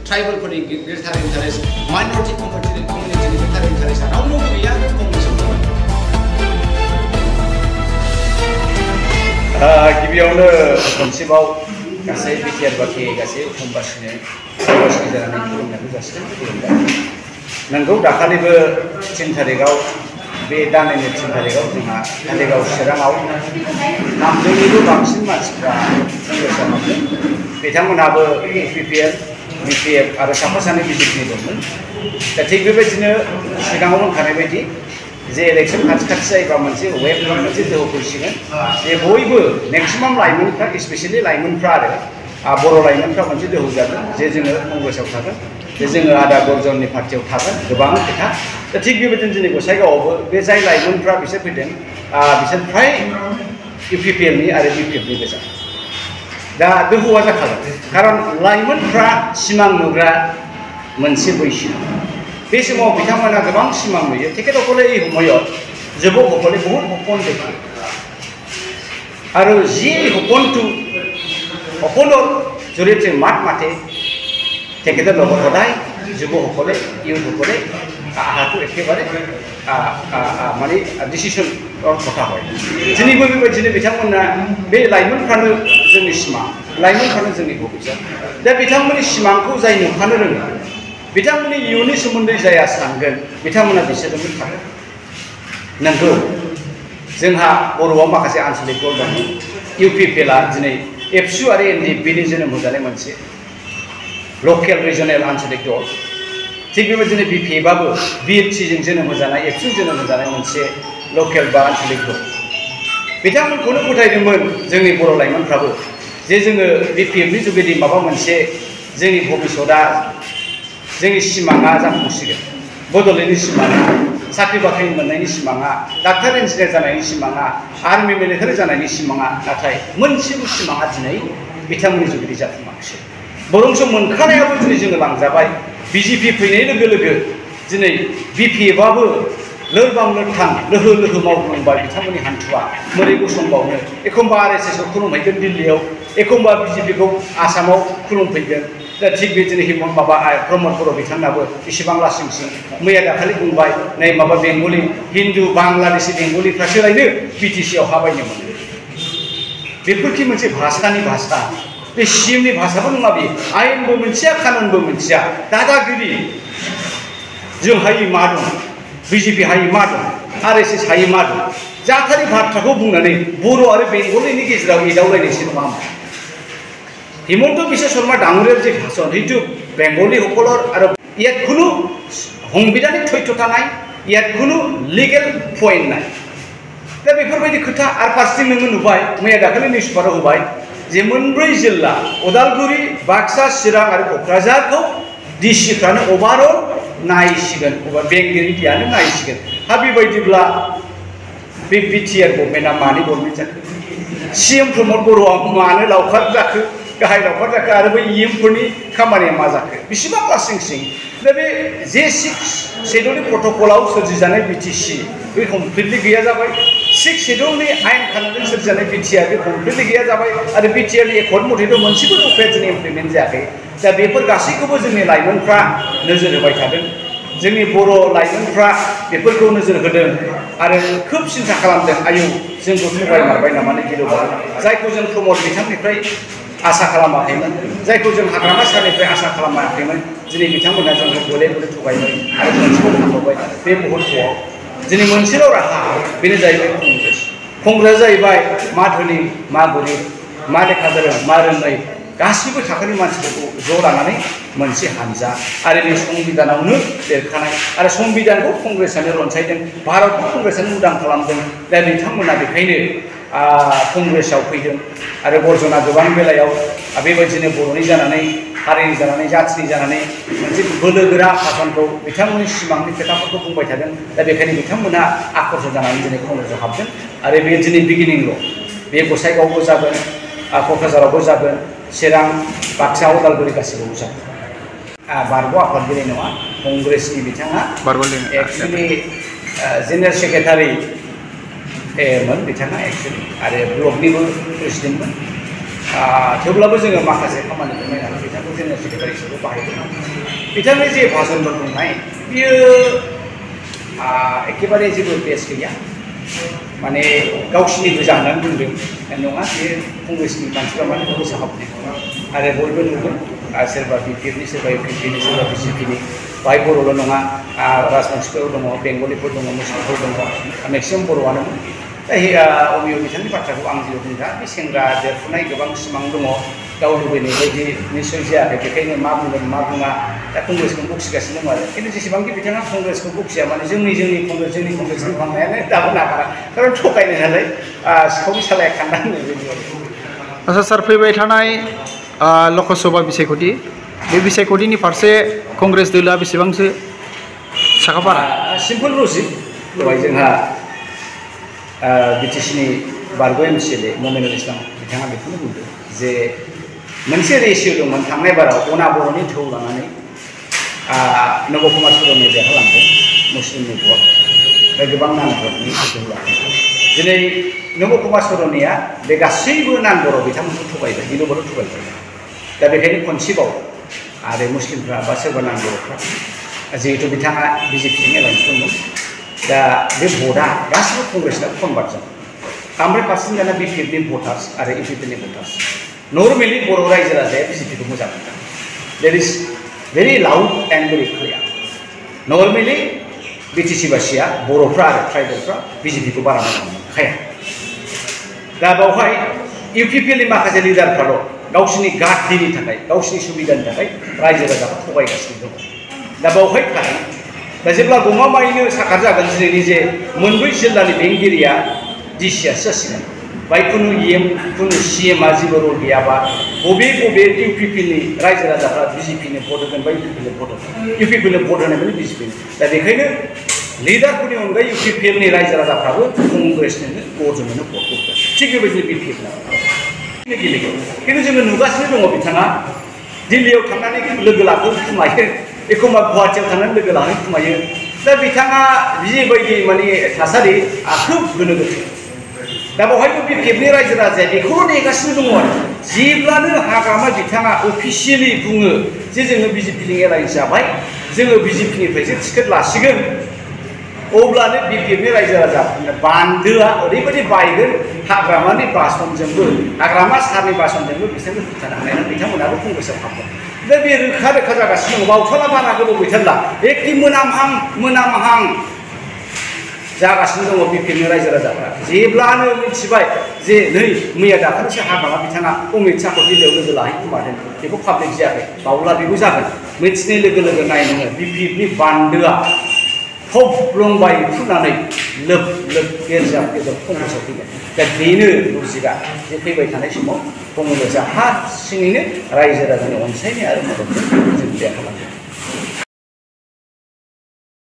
ट्राइबलफोरनि गेजेर interest minority कमिउनिटिनि गेजेर interest रावनावबो गैया फंनैसो गिबियावनो खनसेबाव गासै बिटिआर बाखि गासै असमबासिनो जानानै खुलुमनायखौ जासिदों नंगौ दाखालिबो 3 तारिखआव बे दाननि 3 तारिखआव जोंहा कालिगाव चिराङाव 300निबो बांसिन मानसिफ्रा कংগ্रेसआव हाबदों बिथांमोनहाबो UPPL BPF आरो साफा सानै बिजेपिनि दंमोन दा थिग बेबायदिनो सिगाङाव होनखानाय बायदि जे इलेक्शन खाथि जायोबा मोनसे वेब मोनसे दोहौ फैसिगोन जे बयबो मेक्सिमाम लाइमोनफ्रा स्पेसियली लाइमोनफ्रा आरो बर' लाइमोनफ्रा मोनसे दोहौ जागोन जे जोङो कंग्रेसआव थागोन जे जोङो आदा गरजननि पार्टियाव थागोन गोबां खोथा दा थिग बेबायदिनो जोंनि गसाइगावआवबो बे जाय लाइमोनफ्रा बिसोर फैदों बिसोर फ्राय UPPLनि आरो BPFनि गोजा दा दोहौआ जाखागोन खारन लाइमोनफ्रा सिमां नुग्रा मोनसे बैसो बे समाव बिथांमोना गोबां सिमां नुयो তেখেতসকলে এই সময়ত যুৱকসকলে বহুত সপোন দেখে আৰু যি সপোনৰ জৰিয়তে মাত মাতে তেখেতৰ লগত সদায় যুৱকসকলে ইউথসকলে আহাটো একেবাৰে মানে ডিচিশ্যনৰ কথা হয় দিनैबो बेबायदिनो बिथांमोना बे लाइमोनफ्रानो जोंनि सिमां लाइमोनफ्रानो जोंनि भबिष्यत दा बिथांमोननि सिमांखौ जाय नुखानो रोङो बिथांमोननि इयुननि सोमोन्दै जाया सानगोन बिथांमोना बिसोरजोंनो थागोन नंगौ जोंहा बर'आव माखासे आन्चलिक दल दं UPPLआ दिनै एबसु आरो NDPनि जोनोम होजानाय मोनसे लकेल रिजनेल आन्चलिक दल थिग बेबायदिनो BPFआबो BFCजों जोनोम होजानाय एबसु जोनोम होजानाय मोनसे लकेल बा आन्चलिक दल बिथांमोनखौनो फोथायदोंमोन जोंनि बर' लाइमोनफ्राबो जे जोङो BPFनि जुगेदि माबा मोनसे जोंनि भबिष्यतआ जोंनि सिमाङा जाफुंसिगोन बड'लेण्डनि सिमाङा साख्रि बाख्रि मोननायनि सिमाङा डाक्टार इन्जिनियार जानायनि सिमाङा आर्मि मिलिटारि जानायनि सिमाङा नाथाय मोनसेबो सिमाङा दिनै बिथांमोननि जुगेदि जाफुङाखिसै बरंसो मोनखानायाबो दिनै जोङो लांजाबाय BJP फैनाय लोगो लोगो दिनै BPFआबो लोरबां लोरथां लोहो लोहो मावग्लुंबाय बिथांमोननि हान्थुआ मोरै गसंबावनो एखमबा RSSखौ खुलुमहैगोन दिल्लीयाव एखमबा BJPखौ आसामाव खुलुमफैगोन दा थिग बिदिनो हिमन्त माबा प्रमद बर' बिथांनाबो इसेबां लासिंसिं मैया दाखालि बुंबाय नै माबा बेंगलि हिन्दु बांलादेशि बेंगलिफ्रासो लायनो BTCआव हाबायनो मोनो बेफोरखि मोनसे भाषानि भाषा बे CMनि भाषाबो नङा बे आयेनबो मोनथिया कानुनबो मोनथिया दादागिरि जों हायै मा दं BJP हायै मा दं RSS हायै मा दं जाथारि बाथ्राखौ बुंनानै बर' आरो बेंगलिनि गेजेराव एदावलायनायसो नङा হিমন্ত বিশ্ব শৰ্মা ডাঙৰীয়াৰ যে ভাষণ সেইটো বেংগলীসকলৰ আৰু ইয়াত কোনো সংবিধানিক তথ্যতা নাই ইয়াত কোনো লিগেল পইণ্ট নাই दा बेफोरबायदि खोथा आरो फारसेथिं नोङो नुबाय मैया दाखालि निउस पेपाराव होबाय जे मोनब्रै जिल्ला उदालगुरि बाक्सा चिरां आरो क'क्राझारखौ डिसिफ्रानो अभारअल नायसिगोन बेंगिरियानो नायसिगोन हा बेबायदिब्ला बे BTR गभर्नमेन्टआ मानि गभर्नमेन्ट जाखो CM प्रमद बर'आ मानो लावखार जाखो गाहाय लावखार जाखो आरो बै EMफोरनि खामानिया मा जाखो बेसेबां लासिंसिं दा बे जे 6 शेड्युलनि प्रट'कलाव सोरजिजानाय BTC बे कमप्लिटलि गैया जाबाय 6 शेड्युलनि आयेन खानुनजों सोरजिजानाय BTR बे कमप्लिटलि गैया जाबाय आरो BTRनि एकर्ड मथेथ' मोनसेबो दफाया दिनै इमप्लिमेन्ट जायाखै दा बेफोर गासैखौबो जोंनि लाइमोनफ्रा नोजोर होबाय थादों जोंनि बर' लाइमोनफ्रा बेफोरखौ नोजोर होदों आरो खोब सिन्था खालामदों आयौ जोंखौ थगायमारबाय नामा गिलुबालु जायखौ जों प्रमद बिथांनिफ्राय आसा खालामाखैमोन जायखौ जों हाग्रामा सारनिफ्राय आसा खालामाखैमोन दिनै बिथांमोना जोंखौ गले गले थगायबाय आरो मोनसेखौ थांबाय बे मुहुर्तआव दिनै मोनसेल' राहा बेनो जाहैबाय कंग्रेस जाहैबाय मा धोनि मा गरिब मा लेखा गोरों मा रोङै गासिबो थाखोनि मानसिफोरखौ ज' लानानै मोनसे हानजा आरो बे संबिधानावनो लिरखानाय आरो संबिधानखौ कंग्रेसआनो रनसायदों भारतखौ कंग्रेसआनो उदां खालामदों दा बिथांमोना बेखायनो कंग्रेसआव फैदों आरो गरजना गोबां बेलायाव बेबायदिनो बर'नि जानानै हारिनि जानानै जाथिनि जानानै मोनसे बोलोगोरा भाषणखौ बिथांमोननि सिमांनि खोथाफोरखौ बुंबाय थादों दा बेखायनो बिथांमोना आकर्षण जानानै दिनै कंग्रेसआव हाबदों आरो बे दिनै बिगिनिंल' बे गसाइगावबो जागोन क'क्राझारावबो जागोन चिरां बाक्सा उदालगुरि गासिबावबो जागोन बारग' आफादगिरि नङा कंग्रेसनि बिथाङा एक्चुअलि जेनेरेल सेक्रेटारि मोन बिथाङा एक्चुअलि आरो ब्लकनिबो प्रेसिडेन्टमोन थेवब्लाबो जोङो माखासे खामानिखौ नायनानै बिथांखौ जेनेरेल सेक्रेटारि हिसाबै बाहायदोंमोन बिथांनि जे भाषणफोर बुंनाय बियो एखेबारे जेबो बेस गैया माने गावसिनि गोजा होननानै बुंदों नङा बे कंग्रेसनि मानसिफ्रा माने गोसो हाबनाय आरो बयबो नुगोन सोरबा बिपिएफनि सोरबा इउपिपिनि सोरबा बिजेपिनि बाहाय बर'ल' नङा राजबंशिफोर दङ बेंगलिफोर दङ मुस्लिमफोर दङ मेक्सिमाम बर'आनो अमिय बिथांनि बाथ्राखौ आं जेबो बुंला बे सेंग्रा देरफुनाय गोबां सिमां दङ गाव लुबैनाय बायदि निस्सय जायाखै बेखायनो मा बुंगोन मा बुङा दा कंग्रेसखौ बखिगासिनो दं आरो खिन्थु जेसेबांखि बिथाङा कंग्रेसखौ बखिया माने जोंनि कंग्रेसनि भांनायानो दाबो नागारा खारन थगायनाय नालाय सिखावनि सालाया खान्दा होननाय बायदि आरो आच्छा सार फैबाय थानाय लकसभा बिसायख'थि बे बिसायख'थिनि फारसे कंग्रेस दोला बेसेबांसो साखाफारा सिम्पल लजिक दहाय जोंहा बिटिसिनि बारग' एमसिएलए ममिनुल इस्लाम बिथाङा बेखौनो बुंदों जे मोनसे रेसिय' दंमोन थांनाय बाराव अना बर'नि थौ लानानै नब कुमार सर'नि देरहालांदों मुस्लिमनि भट ओमफ्राय गोबां नान भटनि थौ लादों दिनै नब कुमार सर'निया बे गासैबो नान बर' बिथांमोनखौ थगायबाय बिन'बर'खौ थगायबाय दा बेखायनो खनसेबाव आरो मुस्लिमफ्रा बा सोरबा नान बर'फ्रा जिहेतु बिथाङा बिजेपिजों एलायन्स दंमोन दा बे भटआ गासिबो कंग्रेसना कनभार्ट जाबाय 100% जाना बिपिएफनि भटार्स आरो इउपिपिनि भटार्स नर्मेलि बर' रायजो राजाया बिजेपिखौ मोजां मोनो that is very loud and very clear नर्मेलि बिटिसि बासिया बर'फ्रा आरो ट्राइबेलफ्रा बिजेपिखौ बारा मोजां मोनखाया दा बेवहाय इउपिपिएलनि माखासे लिडारफ्राल' गावसिनि गाद्दिनि थाखाय गावसिनि सुबिदानि थाखाय रायजो राजाखौ थगायगासिनो दङ दा बेवहाय थायो दा जेब्ला गमामायैनो साखार जागोन दिनैनि जे मोनब्रै जिल्लानि बेंगिरिया डिसिआसो जासिगोन बाय कुनु सिएमआ जेबो रल गैयाबा बबे इउपिपिनि रायजो राजाफ्रा बिजेपिनो भट होगोन बा इउपिपिनो भट होगोन इउपिपिनो भट होनाय माने बिजेपिनो दा बेखायनो लिडारफोरनि अनगायै इउपिपिएलनि रायजो राजाफ्राबो कंग्रेसनोनो गजोंनो भट होगोन थिग बेबायदिनो बिपिएफना गेलेगोन खिन्थु जोङो नुगासिनो दङ बिथाङा दिल्लीयाव थांनानै लोगो लाखौ खुमायो एखम्बा गुवाहाटियाव थांनानै लोगो लाहै खुमायो दा बिथाङा जिबायदि माने थासारि खोब गोनो गोथो दा बेवहायबो बिपिएफनि रायजो राजाया बेखौल' नेगासिनो दङ आरो जेब्लानो हाग्रामा बिथाङा अफिसियेलि बुङो जे जोङो बिजेपिजों एलायन्स जाबाय जोङो बिजेपिनिफ्रायसो टिकेट लासिगोन अब्लानो बिपिएफनि रायजो राजा बान्दोआ ओरैबायदि बायगोन हाग्रामानि बासनजोंबो हाग्रामा सारनि बासनजोंबो बिसोरबो होबथानो हानाय नङा बिथांमोनाबो कंग्रेसआव हाबगोन दा बे रोखा जागासिनो दङ बावथाला बारा गोबाव गैथारला एखे मोनामहां जागासिनो दङ बिपिएफनि रायजो राजाफ्रा जेब्लानो मिथिबाय जे नै मैया दाखालिसो हाग्रामा बिथाङा अमित शाहखौ दिल्लीयाव लोगो लाहैखोमादों बेखौ पाब्लिक जायाखै बावला बेबो जागोन मिथिनाय लोगो लोगो नाय नोङो बिपिएफनि बान्दोआ थब्लंबाय फुनानै लोब गेरजाब कंग्रेसआव फैगोन दा बेनो लजिकआ जे फैबाय थानाय समाव कंग्रेसआ हारसिङैनो रायजो राजानि अनसायनाय आरो मददजों जों देरहालांगोन